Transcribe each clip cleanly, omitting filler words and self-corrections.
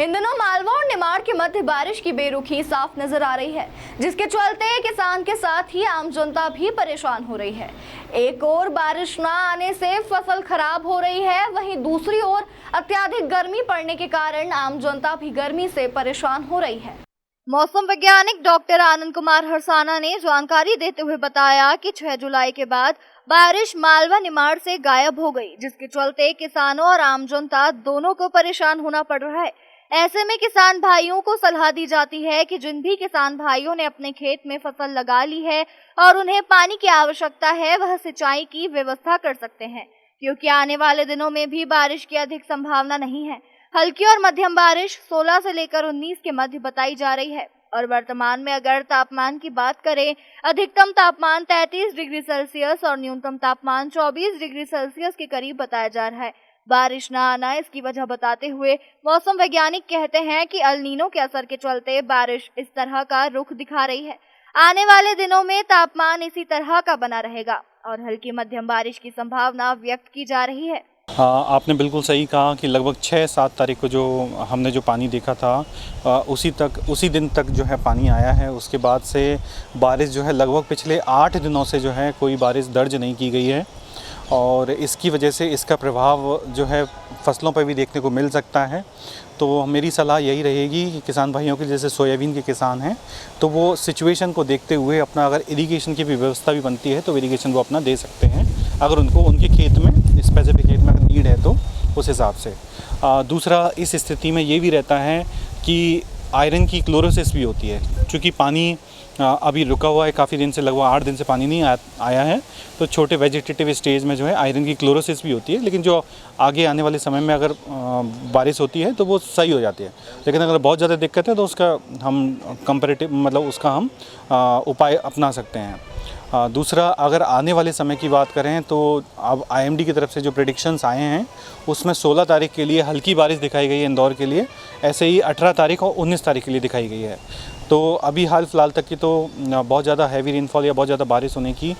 इन दिनों मालवा और निमाड़ के मध्य बारिश की बेरुखी साफ नजर आ रही है, जिसके चलते किसान के साथ ही आम जनता भी परेशान हो रही है। एक ओर बारिश न आने से फसल खराब हो रही है, वहीं दूसरी ओर अत्यधिक गर्मी पड़ने के कारण आम जनता भी गर्मी से परेशान हो रही है। मौसम वैज्ञानिक डॉक्टर आनंद कुमार हरसाना ने जानकारी देते हुए बताया कि 6 जुलाई के बाद बारिश मालवा निमाड़ से गायब हो गई, जिसके चलते किसानों और आम जनता दोनों को परेशान होना पड़ रहा है। ऐसे में किसान भाइयों को सलाह दी जाती है कि जिन भी किसान भाइयों ने अपने खेत में फसल लगा ली है और उन्हें पानी की आवश्यकता है, वह सिंचाई की व्यवस्था कर सकते हैं, क्योंकि आने वाले दिनों में भी बारिश की अधिक संभावना नहीं है। हल्की और मध्यम बारिश 16 से लेकर 19 के मध्य बताई जा रही है। और वर्तमान में अगर तापमान की बात करें, अधिकतम तापमान 33 डिग्री सेल्सियस और न्यूनतम तापमान 24 डिग्री सेल्सियस के करीब बताया जा रहा है। बारिश न आना इसकी वजह बताते हुए मौसम वैज्ञानिक कहते हैं कि अल नीनो के असर के चलते बारिश इस तरह का रुख दिखा रही है। आने वाले दिनों में तापमान इसी तरह का बना रहेगा और हल्की मध्यम बारिश की संभावना व्यक्त की जा रही है। आपने बिल्कुल सही कहा कि लगभग 6-7 तारीख को जो हमने जो पानी देखा था उसी दिन तक जो है पानी आया है। उसके बाद से बारिश जो है लगभग पिछले 8 दिनों से जो है कोई बारिश दर्ज नहीं की गई है और इसकी वजह से इसका प्रभाव जो है फसलों पर भी देखने को मिल सकता है। तो मेरी सलाह यही रहेगी कि किसान भाइयों के जैसे सोयाबीन के किसान हैं तो वो सिचुएशन को देखते हुए अपना अगर इरिगेशन की भी व्यवस्था भी बनती है तो इरिगेशन वो अपना दे सकते हैं, अगर उनको उनके खेत में स्पेसिफिक खेत में नीड है तो उस हिसाब से। दूसरा, इस स्थिति में ये भी रहता है कि आयरन की क्लोरोसिस भी होती है, क्योंकि पानी अभी रुका हुआ है काफ़ी दिन से, लगभग 8 दिन से पानी नहीं आया है, तो छोटे वेजिटेटिव स्टेज में जो है आयरन की क्लोरोसिस भी होती है। लेकिन जो आगे आने वाले समय में अगर बारिश होती है तो वो सही हो जाती है। लेकिन अगर बहुत ज़्यादा दिक्कत है तो उसका हम कंपैरेटिव मतलब उसका हम उपाय अपना सकते हैं। दूसरा, अगर आने वाले समय की बात करें तो अब IMD की तरफ से जो प्रेडिक्शंस आए हैं उसमें 16 तारीख के लिए हल्की बारिश दिखाई गई है इंदौर के लिए, ऐसे ही 18 तारीख और 19 तारीख के लिए दिखाई गई है। तो अभी हाल फिलहाल तक की तो बहुत ज़्यादा हैवी रेनफॉल या बहुत ज़्यादा बारिश होने की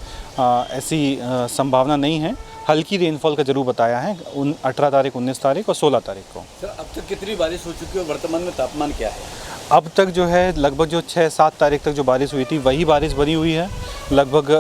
ऐसी संभावना नहीं है। हल्की रेनफॉल का जरूर बताया है 18 तारीख, 19 तारीख और 16 तारीख को। सर, अब तक कितनी बारिश हो चुकी है और वर्तमान में तापमान क्या है? अब तक जो है लगभग जो 6-7 तारीख तक जो बारिश हुई थी वही बारिश बनी हुई है। लगभग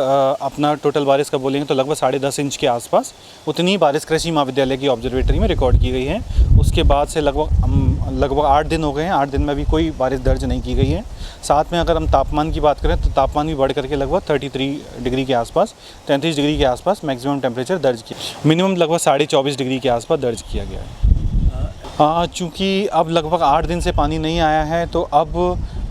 अपना टोटल बारिश का बोलेंगे तो लगभग 10.5 इंच के आसपास उतनी बारिश कृषि महाविद्यालय की ऑब्जर्वेटरी में रिकॉर्ड की गई है। उसके बाद से लगभग 8 दिन हो गए हैं, 8 दिन में भी कोई बारिश दर्ज नहीं की गई है। साथ में अगर हम तापमान की बात करें तो तापमान भी बढ़ करके लगभग 33 डिग्री के आसपास, 33 डिग्री के आसपास मैक्सिमम टेम्परेचर दर्ज किया। मिनिमम लगभग 24.5 डिग्री के आसपास दर्ज किया गया है। चूँकि अब लगभग 8 दिन से पानी नहीं आया है तो अब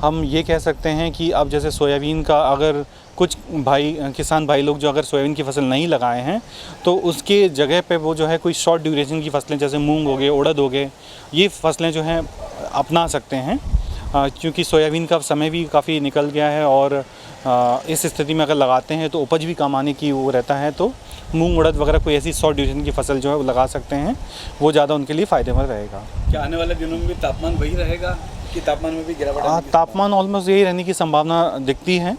हम ये कह सकते हैं कि अब जैसे सोयाबीन का अगर कुछ किसान भाई लोग जो अगर सोयाबीन की फसल नहीं लगाए हैं तो उसके जगह पे वो जो है कोई शॉर्ट ड्यूरेशन की फसलें जैसे मूंग हो गए, उड़द हो गए, ये फसलें जो हैं अपना सकते हैं, क्योंकि सोयाबीन का समय भी काफ़ी निकल गया है और इस स्थिति में अगर लगाते हैं तो उपज भी कम आने की वो रहता है। तो मूंग, उड़द वगैरह कोई ऐसी शॉर्ट ड्यूरेशन की फसल जो है वो लगा सकते हैं, वो ज़्यादा उनके लिए फ़ायदेमंद रहेगा। क्या आने वाले दिनों में भी तापमान वही रहेगा कि तापमान में भी गिरावट? तापमान ऑलमोस्ट यही रहने की संभावना दिखती है।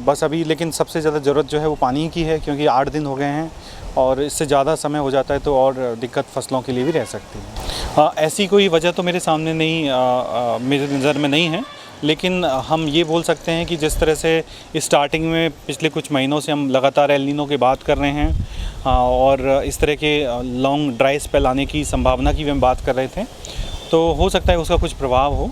बस अभी लेकिन सबसे ज़्यादा ज़रूरत जो है वो पानी की है, क्योंकि 8 दिन हो गए हैं और इससे ज़्यादा समय हो जाता है तो और दिक्कत फसलों के लिए भी रह सकती है। ऐसी कोई वजह तो मेरे सामने नहीं, मेरे नज़र में नहीं है, लेकिन हम ये बोल सकते हैं कि जिस तरह से स्टार्टिंग में पिछले कुछ महीनों से हम लगातार एल नीनो की बात कर रहे हैं और इस तरह के लॉन्ग ड्राई स्पेल आने की संभावना की भी हम बात कर रहे थे, तो हो सकता है उसका कुछ प्रभाव हो।